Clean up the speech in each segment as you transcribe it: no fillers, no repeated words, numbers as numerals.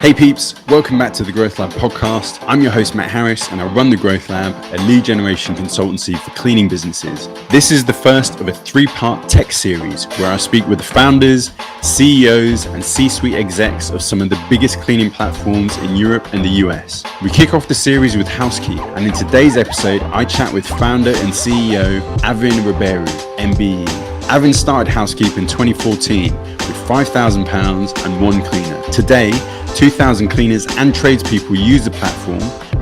Hey peeps, welcome back to the Growth Lab podcast. I'm your host Matt Harris and I run the Growth Lab, a lead generation consultancy for cleaning businesses. This is the first of a 3-part tech series where I speak with the founders, CEOs and C-suite execs of some of the biggest cleaning platforms in Europe and the US. We kick off the series with Housekeep, and in today's episode I chat with founder and CEO Avin Rabheru MBE. Avin started Housekeep in 2014 with £5,000 and 1 cleaner. Today, 2,000 cleaners and tradespeople use the platform,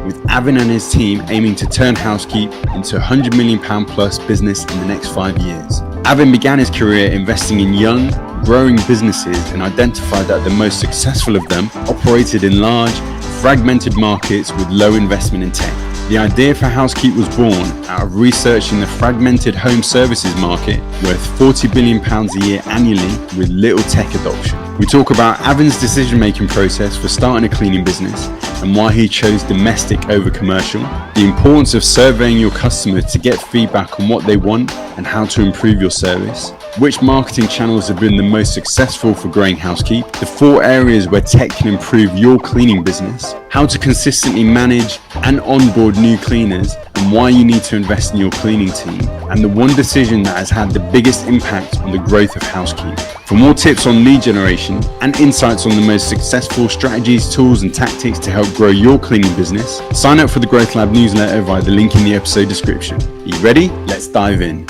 with Avin and his team aiming to turn Housekeep into a £100 million plus business in the next 5 years. Avin began his career investing in young, growing businesses and identified that the most successful of them operated in large, fragmented markets with low investment in tech. The idea for Housekeep was born out of researching the fragmented home services market, worth £40 billion a year annually with little tech adoption. We talk about Avin's decision-making process for starting a cleaning business and why he chose domestic over commercial, the importance of surveying your customers to get feedback on what they want and how to improve your service, which marketing channels have been the most successful for growing Housekeep, the 4 areas where tech can improve your cleaning business, how to consistently manage and onboard new cleaners, and why you need to invest in your cleaning team, and the one decision that has had the biggest impact on the growth of Housekeep. For more tips on lead generation and insights on the most successful strategies, tools and tactics to help grow your cleaning business, sign up for the Growth Lab newsletter via the link in the episode description. Are you ready? Let's dive in.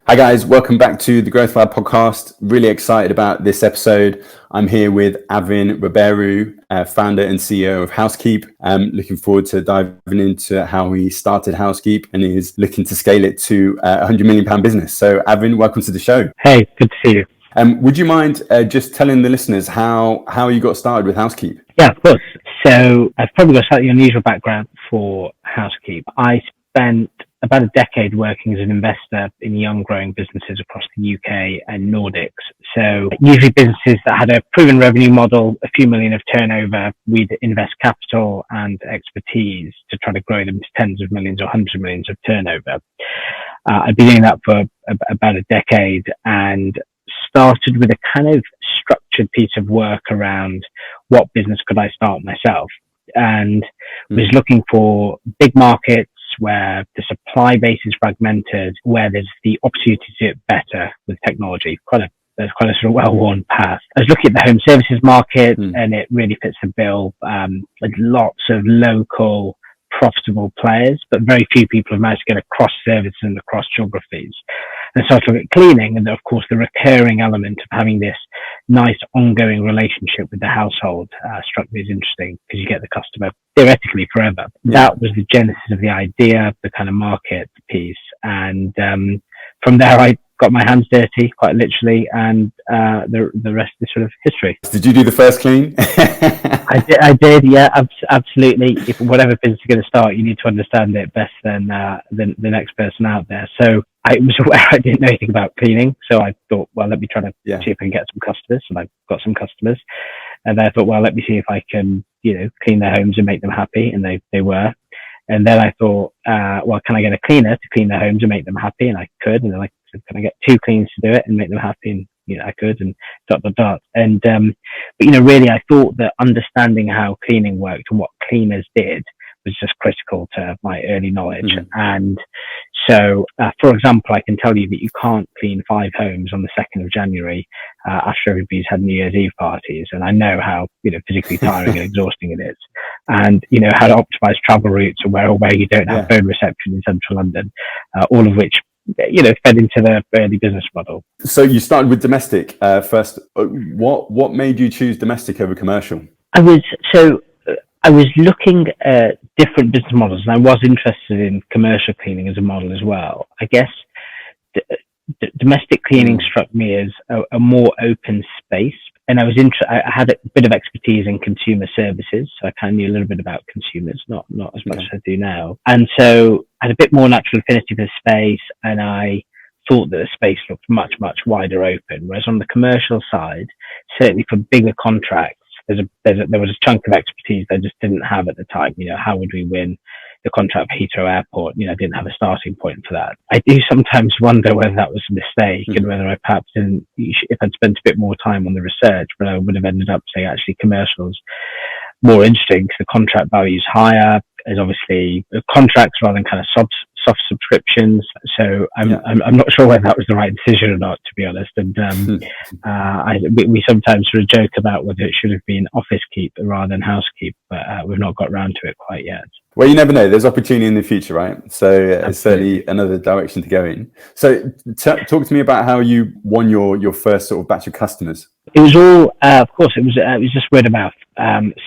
Hi guys, welcome back to the Growth Lab podcast. Really excited about this episode. I'm here with Avin Rabheru, founder and CEO of Housekeep. Looking forward to diving into how he started Housekeep and is looking to scale it to a £100 million business. So Avin, welcome to the show. Hey, good to see you. Would you mind just telling the listeners how you got started with Housekeep? Yeah, of course. So I've probably got a slightly unusual background for Housekeep. I spent about a decade working as an investor in young growing businesses across the UK and Nordics. So usually businesses that had a proven revenue model, a few million of turnover, we'd invest capital and expertise to try to grow them to tens of millions or hundreds of millions of turnover. I've been doing that for about a decade and started with a kind of structured piece of work around what business could I start myself, and was looking for big markets where the supply base is fragmented, where there's the opportunity to do it better with technology. There's quite a sort of well-worn path. I was looking at the home services market and it really fits the bill, with lots of local profitable players, but very few people have managed to get across services and across geographies. And so I looked at cleaning, and of course the recurring element of having this nice ongoing relationship with the household struck me as interesting, because you get the customer theoretically forever. Yeah. That was the genesis of the idea, the kind of market piece. And from there I got my hands dirty, quite literally, and the rest is sort of history. Did you do the first clean? I did, yeah, absolutely. If whatever business you're going to start, you need to understand it best than the next person out there. So I was aware I didn't know anything about cleaning, so I thought, well, let me try to see if I can get some customers, and I got some customers. And then I thought, well, let me see if I can, clean their homes and make them happy, and they were. And then I thought, well, can I get a cleaner to clean their homes and make them happy? And I could. And then I said, can I get 2 cleaners to do it and make them happy? And I could, and ... And but really, I thought that understanding how cleaning worked and what cleaners did was just critical to my early knowledge. And so, for example, I can tell you that you can't clean 5 homes on the 2nd of January after everybody's had New Year's Eve parties. And I know how physically tiring and exhausting it is. And how to optimize travel routes and where you don't have phone reception in central London, all of which fed into the early business model. So you started with domestic first. What made you choose domestic over commercial? I was looking at different business models, and I was interested in commercial cleaning as a model as well. I guess domestic cleaning struck me as a more open space, and I had a bit of expertise in consumer services, so I kind of knew a little bit about consumers, not as much as I do now. And so I had a bit more natural affinity for the space, and I thought that the space looked much, much wider open. Whereas on the commercial side, certainly for bigger contracts, there was a chunk of expertise I just didn't have at the time. How would we win the contract for Heathrow Airport, didn't have a starting point for that. I do sometimes wonder whether that was a mistake and whether I perhaps didn't, if I'd spent a bit more time on the research, but I would have ended up saying actually commercials more interesting because the contract value is higher. There's obviously contracts rather than kind of soft subscriptions. So I'm not sure whether that was the right decision or not, to be honest. And we sometimes sort of joke about whether it should have been office keep rather than housekeep, but we've not got around to it quite yet. Well, you never know. There's opportunity in the future, right? So it's certainly another direction to go in. So talk to me about how you won your first sort of batch of customers. It was all, of course, it was just word of mouth.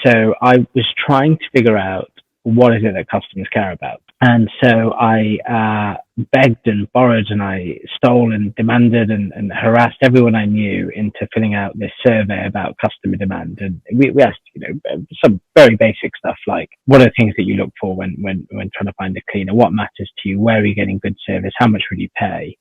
So I was trying to figure out what is it that customers care about. And so I begged and borrowed and I stole and demanded and harassed everyone I knew into filling out this survey about customer demand. And we asked, some very basic stuff like, what are the things that you look for when trying to find a cleaner? What matters to you? Where are you getting good service? How much would you pay?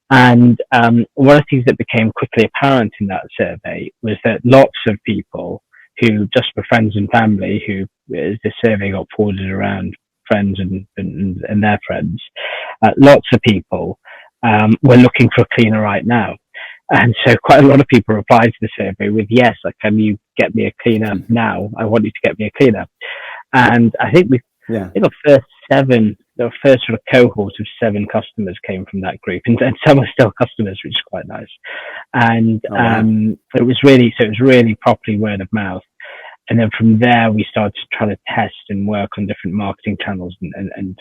And one of the things that became quickly apparent in that survey was that lots of people who just were friends and family, who, as the survey got forwarded around friends and their friends, lots of people were looking for a cleaner right now. And so quite a lot of people replied to the survey with, yes, can you get me a cleaner now? I want you to get me a cleaner. And I think the first sort of cohort of 7 customers came from that group, and some are still customers, which is quite nice. And it was really properly word of mouth. And then from there, we started to try to test and work on different marketing channels and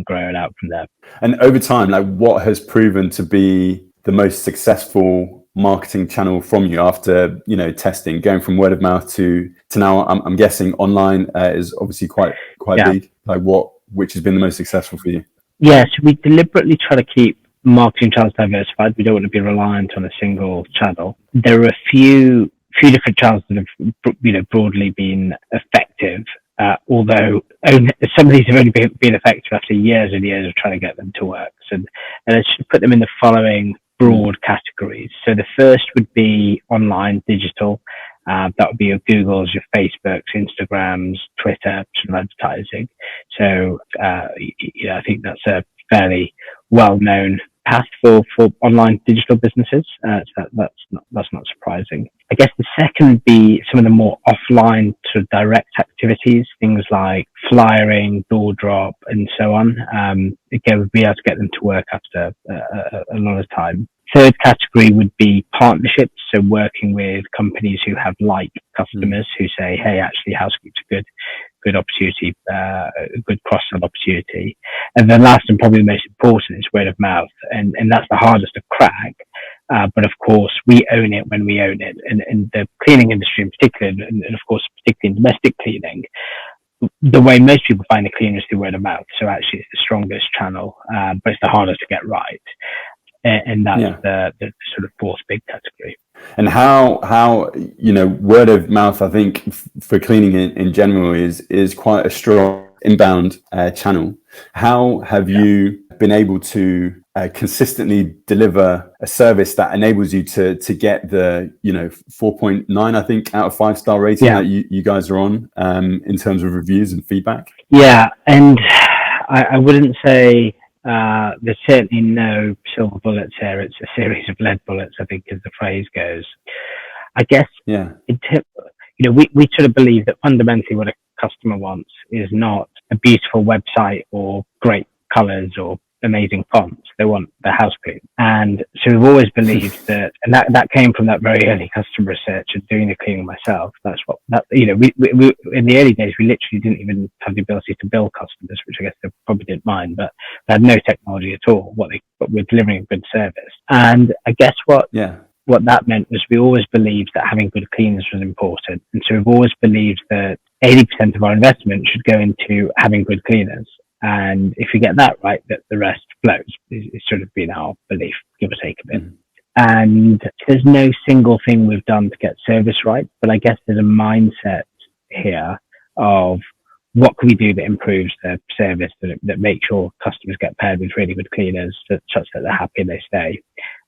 grow it out from there. And over time, what has proven to be the most successful marketing channel from you after testing, going from word of mouth to now? I'm guessing online is obviously quite big. Which has been the most successful for you? Yes, we deliberately try to keep marketing channels diversified. We don't want to be reliant on a single channel. There are a few different channels that have broadly been effective, although some of these have only been effective after years and years of trying to get them to work. So let's put them in the following broad categories. So the first would be online digital. That would be your Googles, your Facebooks, Instagrams, Twitter, sort of advertising. So I think that's a fairly well-known path for online digital businesses. So that's not surprising. I guess the second would be some of the more offline sort of direct activities, things like flyering, door drop, and so on. Again, we'd be able to get them to work after a lot of time. Third category would be partnerships, so working with companies who have like customers who say, hey, actually Housekeep's a good opportunity, a good cross-sell opportunity. And then last and probably the most important is word of mouth, and that's the hardest to crack. But of course, we own it when we own it. And the cleaning industry in particular, and of course, particularly in domestic cleaning, the way most people find a cleaner is through word of mouth. So actually it's the strongest channel, but it's the hardest to get right. And that's the sort of fourth big category. And how word of mouth, I think for cleaning in general is quite a strong inbound channel. How have you been able to consistently deliver a service that enables you to get the 4.9 I think out of 5-star rating that you guys are on in terms of reviews and feedback? Yeah, and I wouldn't say there's certainly no silver bullets here. It's a series of lead bullets, I think, as the phrase goes. I guess we sort of believe that fundamentally what a customer wants is not a beautiful website or great colors or amazing fonts. They want the house clean. And so we've always believed that, and that came from that very early customer research and doing the cleaning myself. That's what we in the early days, we literally didn't even have the ability to bill customers, which I guess they probably didn't mind, but they had no technology at all. But we're delivering a good service. And I guess what that meant was we always believed that having good cleaners was important. And so we've always believed that 80% of our investment should go into having good cleaners. And if you get that right, that the rest flows. It's sort of been our belief, give or take a bit. And there's no single thing we've done to get service right, but I guess there's a mindset here of what can we do that improves the service, that makes sure customers get paired with really good cleaners, such that they're happy and they stay.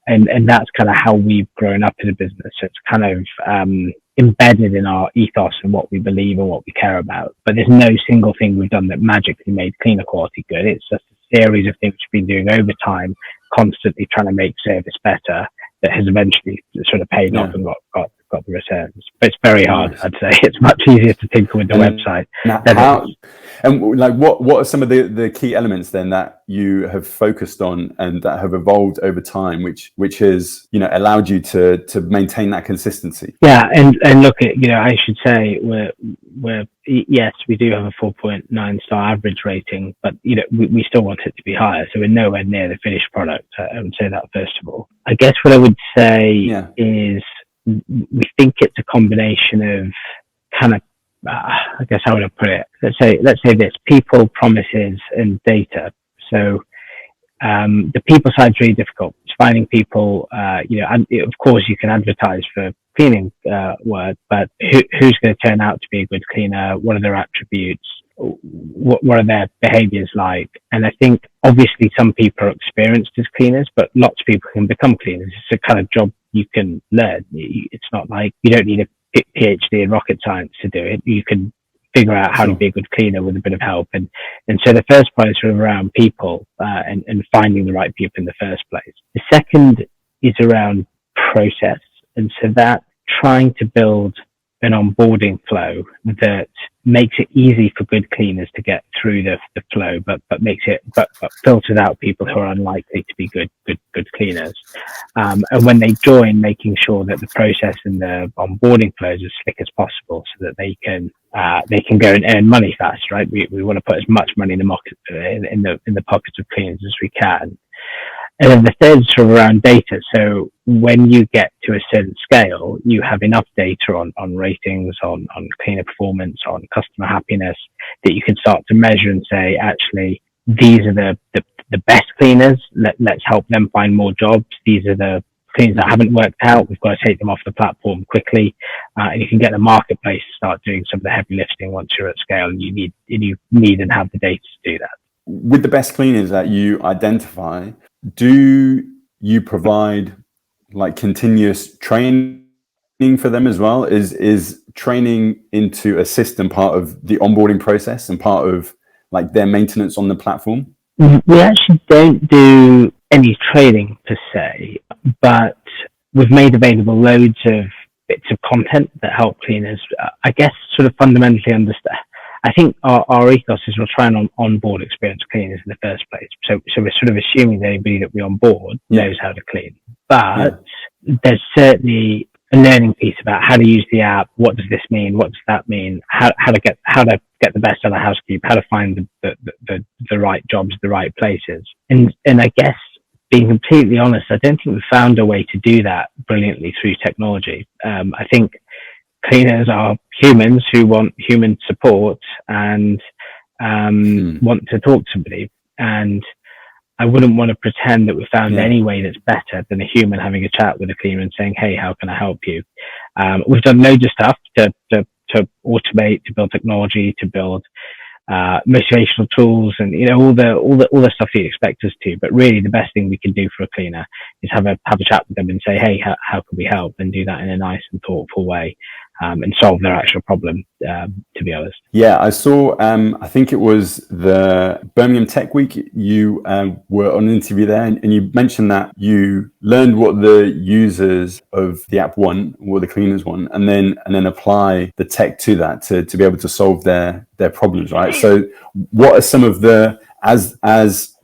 And that's kind of how we've grown up as a business. So it's kind of embedded in our ethos and what we believe and what we care about. But there's no single thing we've done that magically made cleaner quality good. It's just a series of things we've been doing over time, constantly trying to make service better, that has eventually sort of paid off and got the returns. But it's very hard, I'd say. It's much easier to tinker with the website. What are some of the key elements then that you have focused on and that have evolved over time, which has, allowed you to maintain that consistency? Yeah, and look at, I should say we're yes, we do have a 4.9 star average rating, but we still want it to be higher. So we're nowhere near the finished product. I would say that first of all. I guess what I would say is we think it's a combination of kind of, I guess how would I put it? Let's say this: people, promises, and data. So the people side's really difficult. It's finding people. And of course you can advertise for cleaning work, but who's going to turn out to be a good cleaner? What are their attributes? What are their behaviors like? And I think obviously some people are experienced as cleaners, but lots of people can become cleaners. It's a kind of job you can learn. It's not like you don't need a PhD in rocket science to do it. You can figure out how to be a good cleaner with a bit of help. And so the first part is sort of around people and finding the right people in the first place. The second is around process. And so that trying to build an onboarding flow that makes it easy for good cleaners to get through the flow, but filters out people who are unlikely to be good cleaners. And when they join, making sure that the process and the onboarding flow is as slick as possible, so that they can go and earn money fast, right? We want to put as much money in the pockets of cleaners as we can. And then the third is sort of around data. So when you get to a certain scale, you have enough data on ratings, on cleaner performance, on customer happiness, that you can start to measure and say, actually, these are the best cleaners. Let's help them find more jobs. These are the cleaners that haven't worked out. We've got to take them off the platform quickly. And you can get the marketplace to start doing some of the heavy lifting once you're at scale. And you need and have the data to do that. With the best cleaners that you identify, do you provide like continuous training for them as well? Is training into a system part of the onboarding process and part of like their maintenance on the platform? We actually don't do any training per se, but we've made available loads of bits of content that help cleaners, I guess, sort of fundamentally understand. I think our ethos is we'll try and onboard experienced cleaners in the first place. So we're sort of assuming that anybody that we onboard knows how to clean. But there's certainly a learning piece about how to use the app. What does this mean? What does that mean? How to get the best out of Housekeep? How to find the right jobs, the right places. And I guess, being completely honest, I don't think we've found a way to do that brilliantly through technology. I think cleaners are humans who want human support and want to talk to somebody. And I wouldn't want to pretend that we found any way that's better than a human having a chat with a cleaner and saying, hey, how can I help you? We've done loads of stuff to automate, to build technology, to build motivational tools, and all the stuff you'd expect us to. But really, the best thing we can do for a cleaner is have a chat with them and say, hey, how can we help? And do that in a nice and thoughtful way, and solve their actual problem, to be honest. Yeah, I saw, I think it was the Birmingham Tech Week, you were on an interview there, and you mentioned that you learned what the users of the app want, what the cleaners want, and then apply the tech to that to be able to solve their problems, right? So what are some of the, as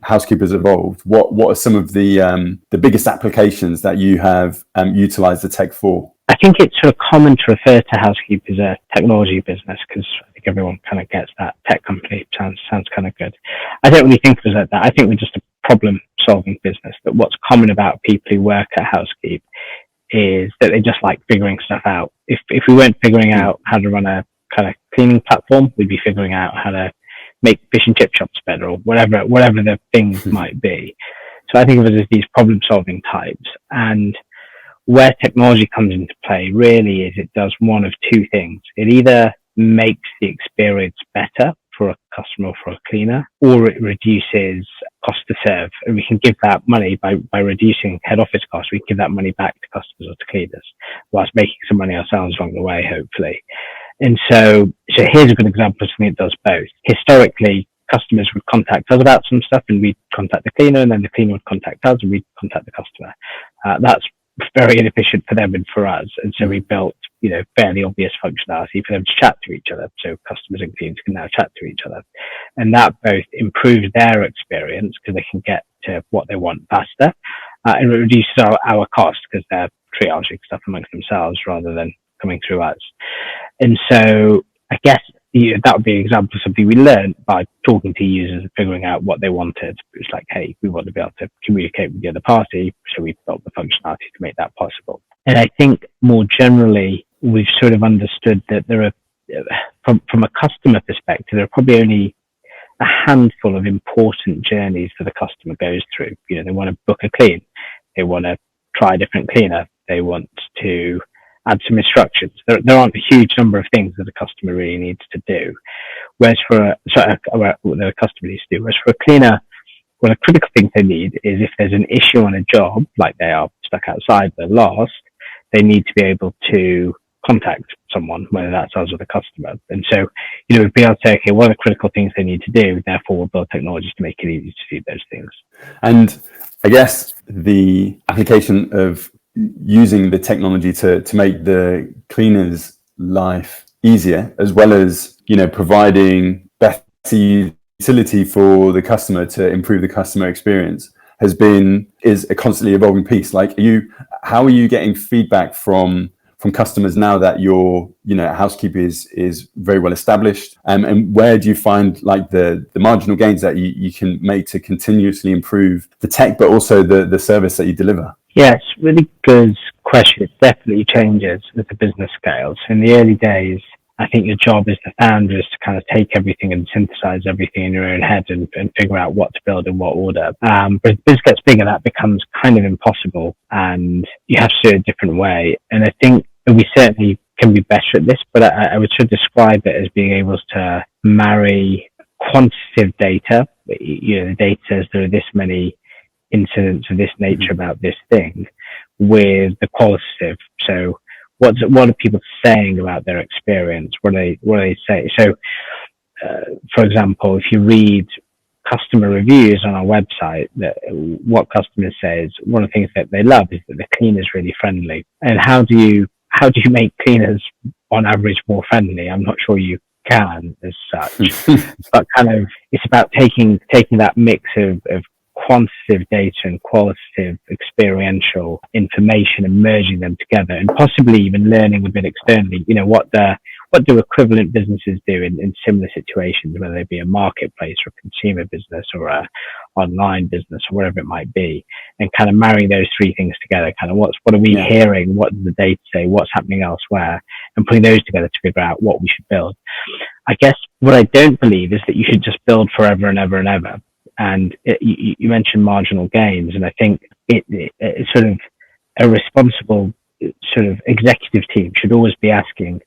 Housekeep has evolved, what are some of the biggest applications that you have utilized the tech for? I think it's sort of common to refer to Housekeep as a technology business, because I think everyone kind of gets that. Tech company sounds kind of good. I don't really think of us like that. I think we're just a problem-solving business. That what's common about people who work at Housekeep is that they just like figuring stuff out. If we weren't figuring out how to run a kind of cleaning platform, we'd be figuring out how to make fish and chip shops better, or whatever the things might be. So I think of it as these problem-solving types. And where technology comes into play really is it does one of two things. It either makes the experience better for a customer or for a cleaner, or it reduces cost to serve. And we can give that money by reducing head office costs. We can give that money back to customers or to cleaners, whilst making some money ourselves along the way, hopefully. And so here's a good example of something that does both. Historically, customers would contact us about some stuff, and we'd contact the cleaner, and then the cleaner would contact us, and we'd contact the customer. That's very inefficient for them and for us. And so we built, fairly obvious functionality for them to chat to each other. So customers and cleaners can now chat to each other. And that both improves their experience because they can get to what they want faster, and it reduces our costs because they're triaging stuff amongst themselves rather than coming through us. And so I guess that would be an example of something we learned by talking to users and figuring out what they wanted. It's like, hey, we want to be able to communicate with the other party, so we built the functionality to make that possible. And I think more generally, we've sort of understood that there are, from a customer perspective, there are probably only a handful of important journeys that the customer goes through. They want to book a clean, they want to try a different cleaner, they want to add some instructions. There aren't a huge number of things that a customer really needs to do. Whereas the customer needs to do. Whereas for a cleaner, one of the critical things they need is if there's an issue on a job, like they are stuck outside, they're lost, they need to be able to contact someone, whether that's us or the customer. And so, we'd be able to say, okay, what are the critical things they need to do? Therefore, we'll build technologies to make it easy to do those things. And I guess the application of using the technology to make the cleaner's life easier, as well as, providing better utility for the customer to improve the customer experience, is a constantly evolving piece. Like, how are you getting feedback from customers now that your Housekeep is very well established, and where do you find like the marginal gains that you can make to continuously improve the tech, but also the service that you deliver? Yeah, it's a really good question. It definitely changes as the business scales. In the early days, I think your job as the founder is to kind of take everything and synthesize everything in your own head and figure out what to build in what order. But as the business gets bigger, that becomes kind of impossible, and you have to do it a different way. And I think we certainly can be better at this, but I would sort of describe it as being able to marry quantitative data. The data says there are this many incidents of this nature about this thing, with the qualitative. So what are people saying about their experience? What do they say? So, for example, if you read customer reviews on our website, what customers say is one of the things that they love is that the cleaner's really friendly. And how do you make cleaners on average more friendly? I'm not sure you can as such, but kind of it's about taking that mix of quantitative data and qualitative experiential information and merging them together, and possibly even learning a bit externally, what do equivalent businesses do in similar situations, whether they be a marketplace or a consumer business or a online business or whatever it might be, and kind of marrying those three things together, kind of what are we hearing, what does the data say, what's happening elsewhere, and putting those together to figure out what we should build. I guess what I don't believe is that you should just build forever and ever and ever. And you mentioned marginal gains, and I think it's sort of a responsible sort of executive team should always be asking,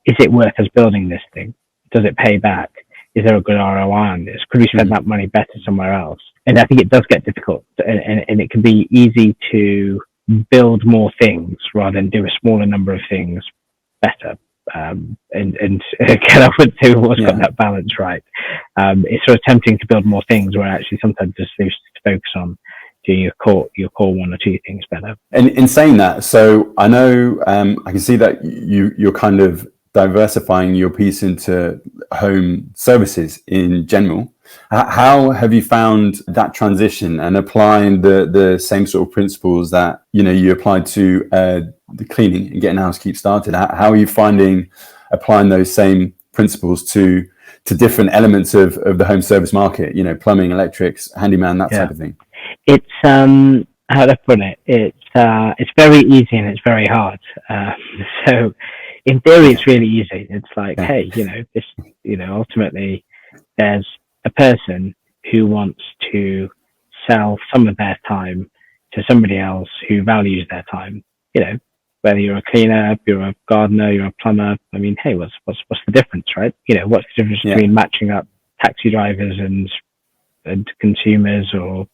is it worth us building this thing? Does it pay back? Is there a good ROI on this? Could we spend that money better somewhere else? And I think it does get difficult, and it can be easy to build more things rather than do a smaller number of things better. And again, I would say we've always got that balance right. It's sort of tempting to build more things where actually sometimes just to focus on doing your core one or two things better. And in saying that, so I know I can see that you're kind of diversifying your piece into home services in general. How have you found that transition and applying the same sort of principles that you applied to the cleaning and getting Housekeep started? How are you finding applying those same principles to different elements of the home service market? Plumbing, electrics, handyman, that type of thing. It's how to put it. It's very easy and it's very hard. So in theory, it's really easy. It's like, hey, this, ultimately, there's a person who wants to sell some of their time to somebody else who values their time. whether you're a cleaner, you're a gardener, you're a plumber. I mean, hey, what's the difference, right? What's the difference between matching up taxi drivers and consumers, or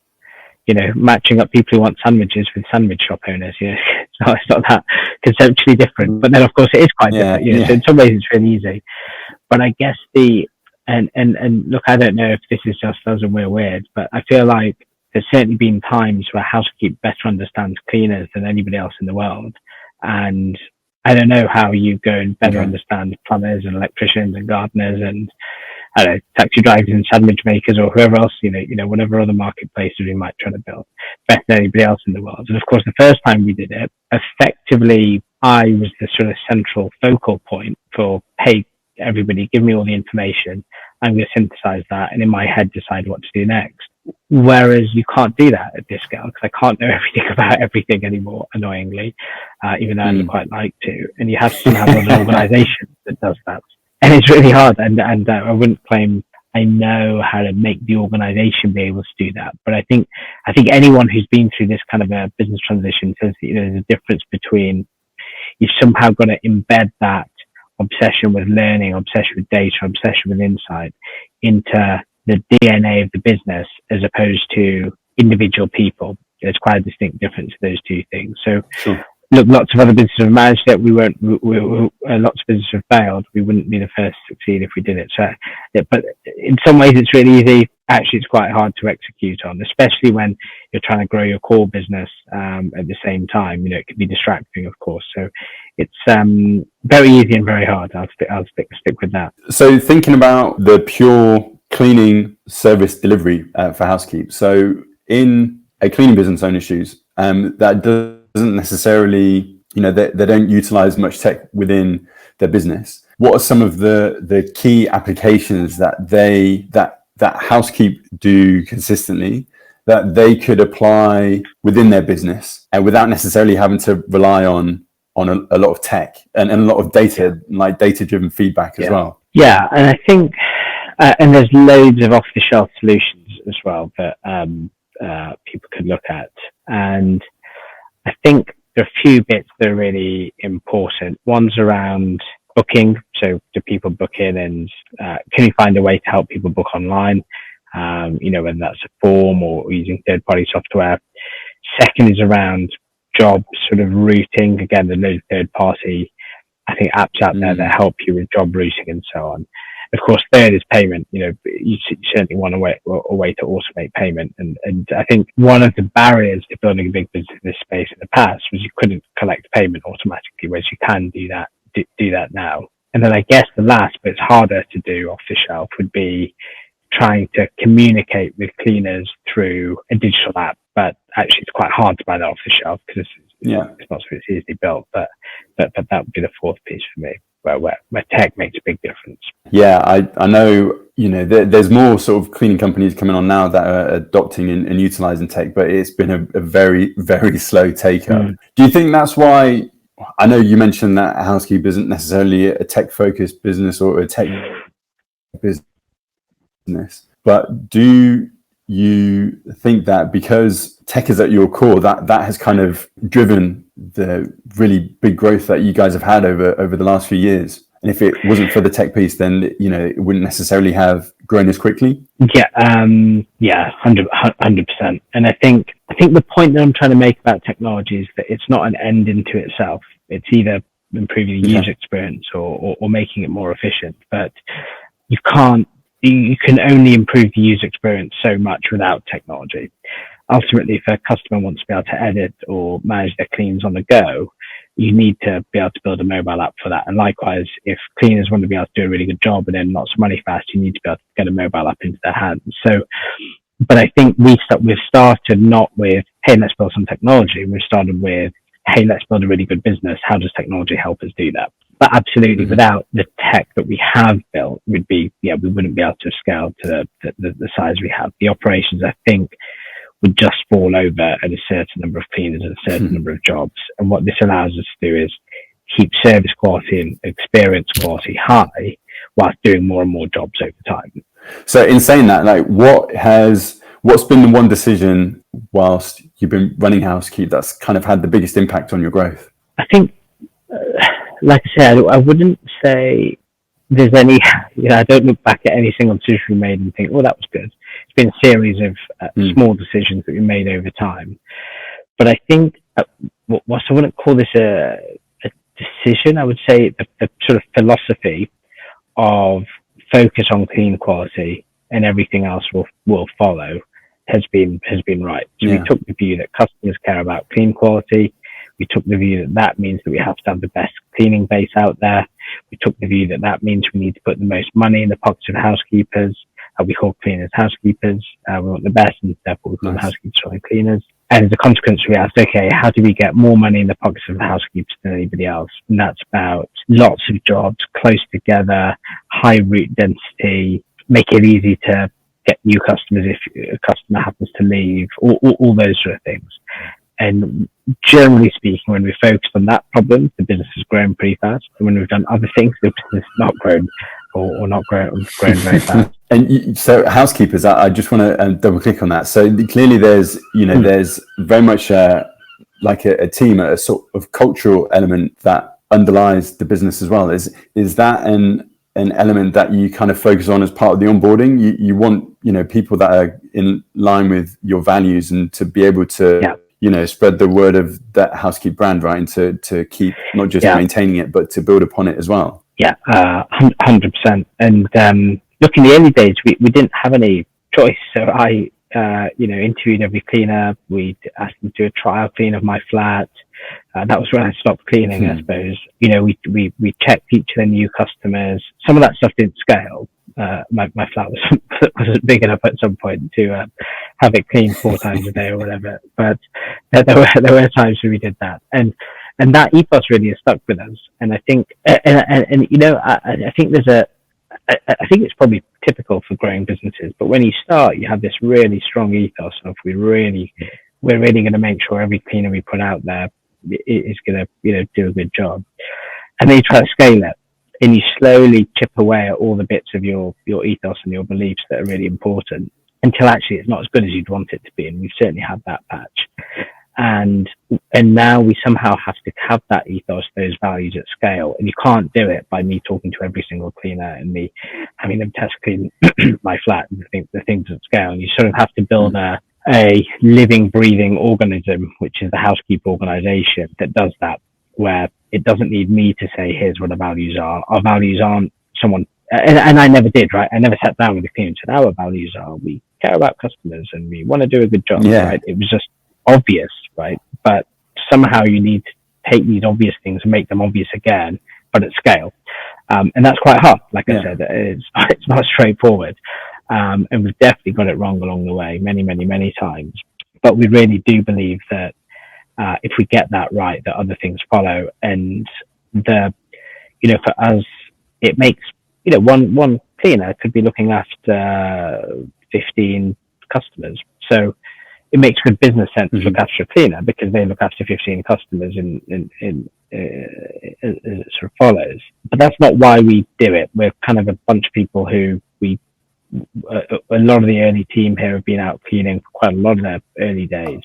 matching up people who want sandwiches with sandwich shop owners? It's not that conceptually different, but then of course it is quite different. So in some ways it's really easy. But I guess and look, I don't know if this is just us and we're weird, but I feel like there's certainly been times where Housekeep better understands cleaners than anybody else in the world. And I don't know how you go and better understand plumbers and electricians and gardeners and I don't know, taxi drivers and sandwich makers or whoever else, whatever other marketplaces we might try to build better than anybody else in the world. And of course, the first time we did it, effectively, I was the sort of central focal point for, hey, everybody, give me all the information. I'm going to synthesize that and in my head decide what to do next. Whereas you can't do that at this scale because I can't know everything about everything anymore, annoyingly, even though I'd quite like to. And you have to have an organization that does that. And it's really hard. And I wouldn't claim I know how to make the organization be able to do that. But I think anyone who's been through this kind of a business transition says that, there's a difference between you've somehow got to embed that obsession with learning, obsession with data, obsession with insight into the DNA of the business as opposed to individual people. There's quite a distinct difference to those two things. So, look, lots of other businesses have managed it. Lots of businesses have failed. We wouldn't be the first to succeed if we did it. So, but in some ways it's really easy. Actually, it's quite hard to execute on, especially when you're trying to grow your core business at the same time. It can be distracting, of course. So it's very easy and very hard. I'll stick with that. So thinking about the pure cleaning service delivery for Housekeep. So in a cleaning business owner's shoes, that doesn't necessarily, they don't utilize much tech within their business. What are some of the key applications that Housekeep do consistently that they could apply within their business and without necessarily having to rely on a lot of tech and a lot of data, like data-driven feedback as well? Yeah, and I think, and there's loads of off-the-shelf solutions as well that people could look at. And I think there are a few bits that are really important. One's around booking. So do people book in, and can you find a way to help people book online? Whether that's a form or using third-party software. Second is around job sort of routing. Again, there's no third-party, I think, apps out there that help you with job routing and so on. Of course, third is payment. You certainly want a way to automate payment. And I think one of the barriers to building a big business in this space in the past was you couldn't collect payment automatically, whereas you can do that now. And then I guess the last, but it's harder to do off the shelf, would be trying to communicate with cleaners through a digital app. But actually, it's quite hard to buy that off the shelf because it's not so easily built. But that would be the fourth piece for me, where tech makes a big difference. Yeah, I know, there's more sort of cleaning companies coming on now that are adopting and utilizing tech, but it's been a very, very slow take up. Do you think that's why, I know you mentioned that Housekeep isn't necessarily a tech focused business or a tech business, but do you think that because tech is at your core, that has kind of driven the really big growth that you guys have had over the last few years? And if it wasn't for the tech piece, then it wouldn't necessarily have grown as quickly. Yeah, 100%. And I think the point that I'm trying to make about technology is that it's not an end into itself. It's either improving the user experience or making it more efficient. But you can only improve the user experience so much without technology. Ultimately, if a customer wants to be able to edit or manage their cleans on the go, you need to be able to build a mobile app for that. And likewise, if cleaners want to be able to do a really good job and earn lots of money fast, you need to be able to get a mobile app into their hands. So, but I think we've started not with, hey, let's build some technology. We've started with, hey, let's build a really good business. How does technology help us do that? But absolutely, without the tech that we have built, we wouldn't be able to scale to the size we have. The operations, I think, would just fall over at a certain number of cleaners and a certain number of jobs. And what this allows us to do is keep service quality and experience quality high whilst doing more and more jobs over time. So in saying that, what's been the one decision whilst you've been running Housekeep that's kind of had the biggest impact on your growth? I think, like I said, I wouldn't say there's any, I don't look back at any single decision we made and think, oh, that was good. It's been a series of small decisions that we made over time. But I think, whilst I wouldn't call this a decision, I would say the sort of philosophy of focus on clean quality and everything else will follow has been right. So we took the view that customers care about clean quality. We took the view that means that we have to have the best cleaning base out there. We took the view that means we need to put the most money in the pockets of housekeepers. We call cleaners housekeepers. We want the best, and therefore we call them housekeepers rather than cleaners. And as a consequence, we asked, okay, how do we get more money in the pockets of the housekeepers than anybody else? And that's about lots of jobs, close together, high route density, make it easy to get new customers if a customer happens to leave, all those sort of things. And generally speaking, when we focused on that problem, the business has grown pretty fast. And when we've done other things, the business has not grown or not grown very fast. And so housekeepers, I just want to double click on that. So clearly there's, there's very much like a team, a sort of cultural element that underlies the business as well. Is that an element that you kind of focus on as part of the onboarding? You want, people that are in line with your values and to be able to, spread the word of that Housekeep brand, right? And to keep not just maintaining it, but to build upon it as well. Yeah, 100%. And look, in the early days, we didn't have any choice. So I, interviewed every cleaner. We'd asked them to do a trial clean of my flat. That was when I stopped cleaning, I suppose. We checked each of the new customers. Some of that stuff didn't scale. My flat wasn't big enough at some point to have it cleaned 4 times a day or whatever. But there were times when we did that, and that ethos really has stuck with us. And I think, I think I think it's probably typical for growing businesses. But when you start, you have this really strong ethos of we're really going to make sure every cleaner we put out there is going to do a good job. And then you try to scale it. And you slowly chip away at all the bits of your ethos and your beliefs that are really important until actually it's not as good as you'd want it to be. And we've certainly had that patch. And now we somehow have to have that ethos, those values at scale. And you can't do it by me talking to every single cleaner and me having them test clean my flat and the things at scale. And you sort of have to build a living, breathing organism, which is the Housekeep organization that does that, where it doesn't need me to say, here's what our values are. Our values aren't someone, and I never did, right? I never sat down with the cleaner and said, our values are, we care about customers and we want to do a good job, right? It was just obvious, right? But somehow you need to take these obvious things and make them obvious again, but at scale. And that's quite hard. Like I said, it's not straightforward. And we've definitely got it wrong along the way, many, many, many times. But we really do believe that if we get that right, that other things follow. And for us, it makes, one cleaner could be looking after 15 customers. So it makes good business sense to look after a cleaner because they look after 15 customers in it sort of follows. But that's not why we do it. We're kind of a bunch of people who a lot of the early team here have been out cleaning for quite a lot of their early days.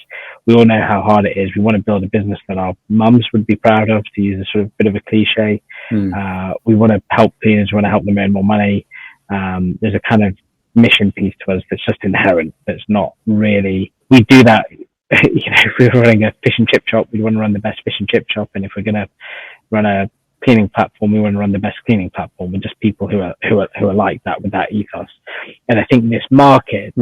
We all know how hard it is. We want to build a business that our mums would be proud of, to use a sort of bit of a cliche. We want to help cleaners. We want to help them earn more money. There's a kind of mission piece to us that's just inherent. That's not really, we do that. If we were running a fish and chip shop, we want to run the best fish and chip shop. And if we're going to run a cleaning platform, we want to run the best cleaning platform. We're just people who are like that, with that ethos. And I think this market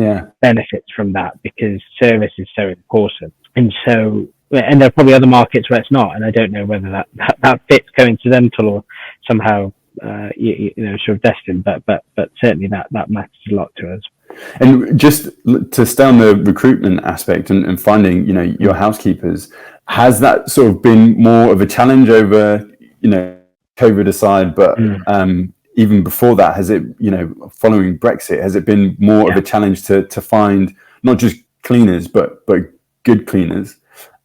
benefits from that because service is so important. And so, and there are probably other markets where it's not, and I don't know whether that fits coincidental or somehow sort of destined, but certainly that matters a lot to us. And just to stay on the recruitment aspect and finding your housekeepers, has that sort of been more of a challenge over COVID aside, but even before that, has it, following Brexit, has it been more of a challenge to find not just cleaners, but good cleaners?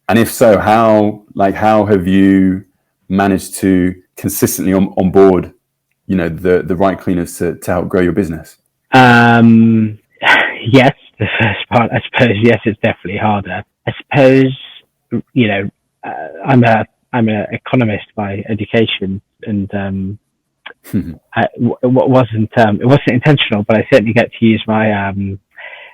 And if so, how have you managed to consistently onboard, the right cleaners to help grow your business? Yes, the first part, I suppose, yes, it's definitely harder. I suppose, I'm I'm an economist by education, and it wasn't intentional, but I certainly get to use my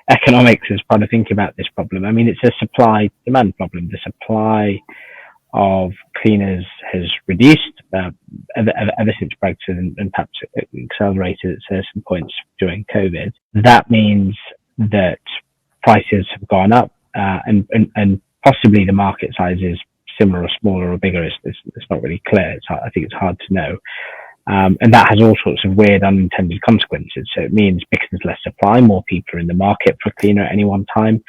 economics as part of thinking about this problem. I mean, it's a supply demand problem. The supply of cleaners has reduced ever since Brexit, and perhaps accelerated at certain points during COVID. That means that prices have gone up, and possibly the market size is similar or smaller or bigger. It's not really clear. I think it's hard to know. And that has all sorts of weird unintended consequences. So it means because there's less supply, more people are in the market for a cleaner at any one time.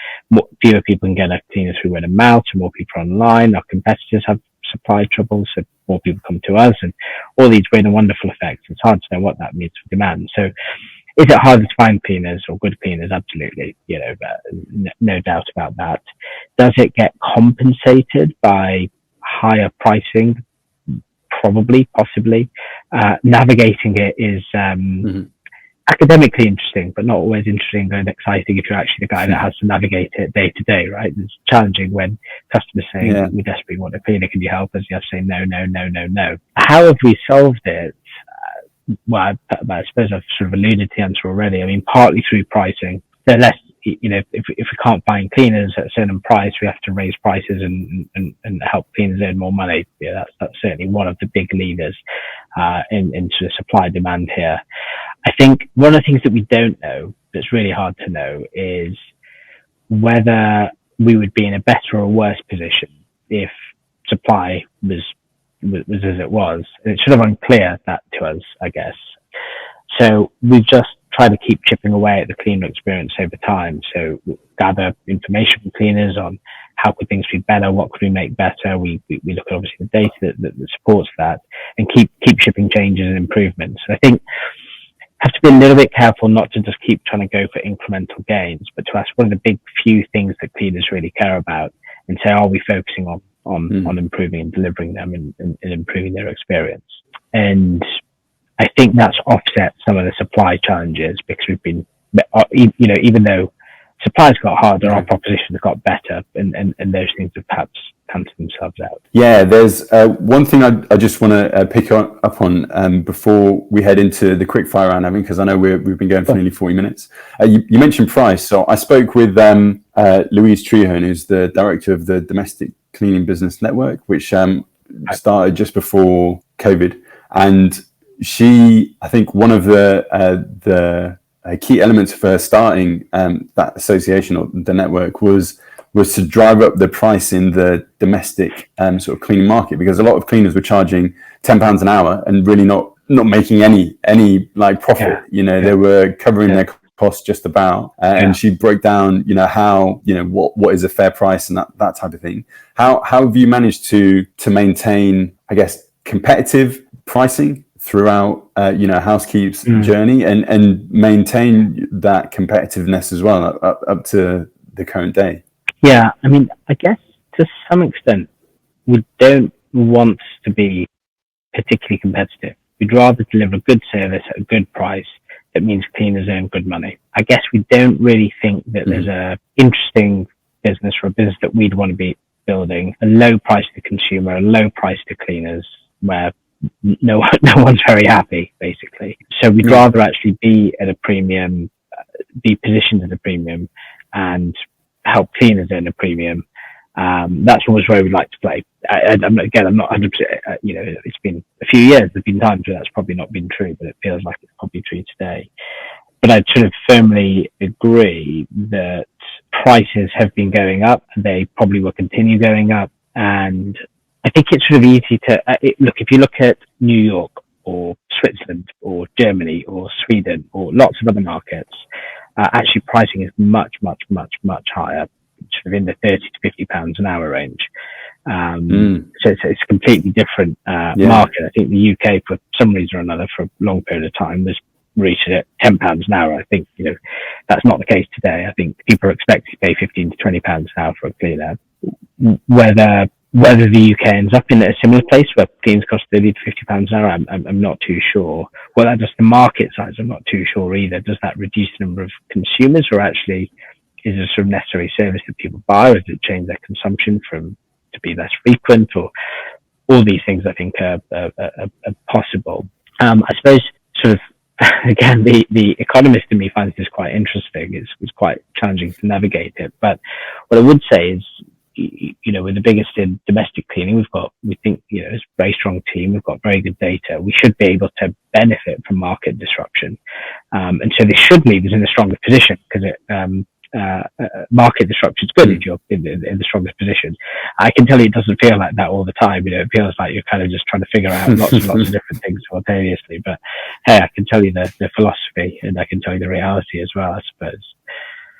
Fewer people can get a cleaner through word of mouth, and more people are online. Our competitors have supply troubles, so more people come to us, and all these weird and wonderful effects. It's hard to know what that means for demand. So is it harder to find cleaners or good cleaners? Absolutely. No doubt about that. Does it get compensated by higher pricing? Probably, possibly. Navigating it is academically interesting, but not always interesting and exciting if you're actually the guy that has to navigate it day to day, right? It's challenging when customers say, we desperately want a cleaner, can you help us? You have to say, no. How have we solved it? Well, I suppose I've sort of alluded to the answer already. I mean, partly through pricing. So less, if we can't find cleaners at a certain price, we have to raise prices and help cleaners earn more money. Yeah, that's certainly one of the big levers into the supply demand here. I think one of the things that we don't know, that's really hard to know, is whether we would be in a better or worse position if supply was as it was. And it's sort of unclear that to us, I guess. So we've just tried to keep chipping away at the cleaner experience over time. So we gather information from cleaners on how could things be better, what could we make better. We look at obviously the data that supports that, and keep shipping changes and improvements. And I think have to be a little bit careful not to just keep trying to go for incremental gains, but to ask what are the big few things that cleaners really care about, and say, are we focusing on improving and delivering them and improving their experience? And I think that's offset some of the supply challenges, because we've been, even though supply's got harder, our propositions got better, and those things have perhaps cancelled themselves out. Yeah, there's one thing I just want to pick up on before we head into the quick fire round, Avin, because I know we've been going for nearly 40 minutes. You mentioned price. So I spoke with Louise Treherne, who's the director of the Domestic Cleaning Business Network, which started just before COVID. And I think one of the key elements of her starting that association or the network was to drive up the price in the domestic sort of cleaning market, because a lot of cleaners were charging £10 an hour and really not making any like profit. They were covering their costs just about. And she broke down, how, what is a fair price and that type of thing. How have you managed to maintain, I guess, competitive pricing throughout, Housekeep's journey and maintain that competitiveness as well up to the current day? Yeah, I mean, I guess to some extent, we don't want to be particularly competitive. We'd rather deliver a good service at a good price that means cleaners earn good money. I guess we don't really think that there's a interesting business or a business that we'd want to be building, a low price to consumer, a low price to cleaners, where no one's very happy, basically. So we'd rather actually be at a premium, be positioned at a premium, and help cleaners earn a premium. That's always where we'd like to play. I'm not 100%, it's been a few years. There's been times where that's probably not been true, but it feels like it's probably true today. But I'd sort of firmly agree that prices have been going up. They probably will continue going up. And I think it's sort of easy to look, if you look at New York or Switzerland or Germany or Sweden or lots of other markets, actually pricing is much, much, much, much higher, sort of in the 30 to £50 an hour range. So it's a completely different market. I think the UK, for some reason or another, for a long period of time, was reached at £10 an hour. I think, that's not the case today. I think people are expected to pay £15 to £20 an hour for a cleaner. Whether the UK ends up in a similar place where cleaners cost £30 to £50 an hour, I'm not too sure. Well, that does the market size, I'm not too sure either. Does that reduce the number of consumers, or actually is it a sort of necessary service that people buy, or does it change their consumption to be less frequent? Or all these things I think are possible. I suppose sort of, again, the economist in me finds this quite interesting. It's quite challenging to navigate it. But what I would say is, we're the biggest in domestic cleaning. We think, it's a very strong team. We've got very good data. We should be able to benefit from market disruption. And so this should leave us in a stronger position, because market disruption is good if you're in the strongest position. I can tell you it doesn't feel like that all the time. It feels like you're kind of just trying to figure out lots and lots of different things simultaneously. But hey, I can tell you the philosophy, and I can tell you the reality as well, I suppose.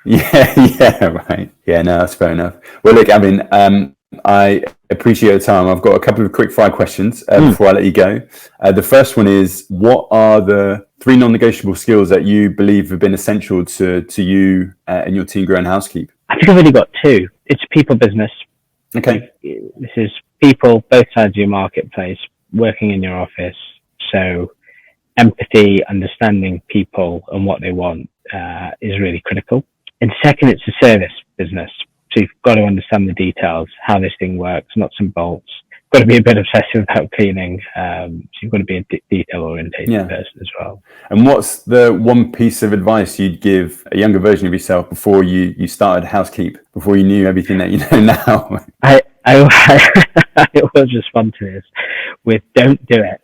Yeah, right. Yeah, no, that's fair enough. Well, look, Avin, I appreciate your time. I've got a couple of quick fire questions before I let you go. The first one is, what are the 3 non-negotiable skills that you believe have been essential to you and your team growing Housekeep? I think I've only got 2. It's a people business. Okay. This is people, both sides of your marketplace, working in your office. So empathy, understanding people and what they want is really critical. And second, it's a service business. So you've got to understand the details, how this thing works, nuts and bolts. You've got to be a bit obsessive about cleaning. So you've got to be a detail-oriented person as well. And what's the one piece of advice you'd give a younger version of yourself before you started Housekeep, before you knew everything that you know now? I always respond to this with, don't do it.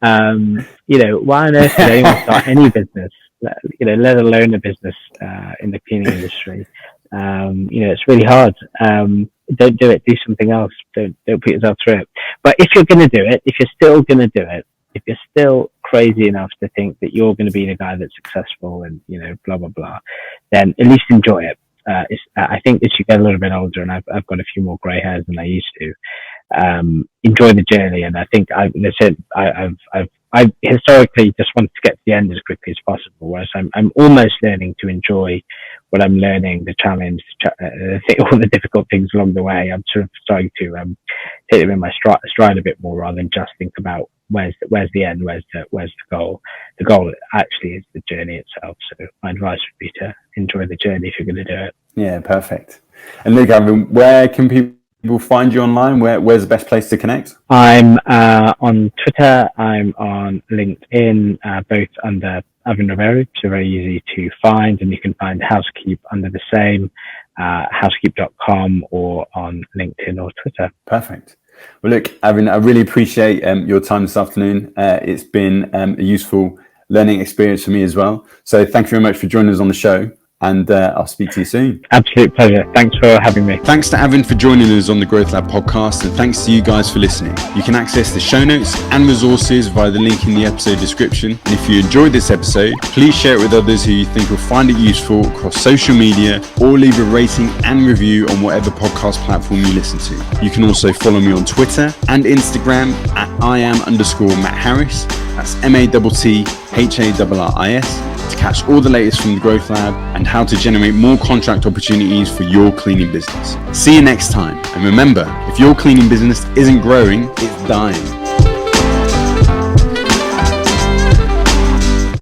Why on earth would anyone start any business, let alone a business in the cleaning industry? It's really hard. Don't do it. Do something else. Don't put yourself through it. But if you're going to do it, if you're still going to do it, if you're still crazy enough to think that you're going to be the guy that's successful and, blah, blah, blah, then at least enjoy it. I think as you get a little bit older, and I've got a few more grey hairs than I used to, enjoy the journey. And I think I've historically just wanted to get to the end as quickly as possible, whereas I'm almost learning to enjoy what I'm learning, the challenge, all the difficult things along the way. I'm sort of starting to take them in my stride a bit more, rather than just think about where's the end, where's the goal. The goal actually is the journey itself. So my advice would be to enjoy the journey if you're going to do it. Yeah, perfect. And look, Avin, where can people find you online? Where's the best place to connect? I'm on Twitter. I'm on LinkedIn, both under Avin Rabheru, so very easy to find. And you can find Housekeep under the same, housekeep.com, or on LinkedIn or Twitter. Perfect. Well, look, Avin, I really appreciate your time this afternoon. It's been a useful learning experience for me as well. So thank you very much for joining us on the show. And I'll speak to you soon. Absolute pleasure. Thanks for having me. Thanks to Avin for joining us on the Growth Lab podcast, and thanks to you guys for listening. You can access the show notes and resources via the link in the episode description. And if you enjoyed this episode, please share it with others who you think will find it useful across social media, or leave a rating and review on whatever podcast platform you listen to. You can also follow me on Twitter and Instagram at @Iam_Matt Harris. That's MATTHARRIS, to catch all the latest from the Growth Lab and how to generate more contract opportunities for your cleaning business. See you next time. And remember, if your cleaning business isn't growing, it's dying.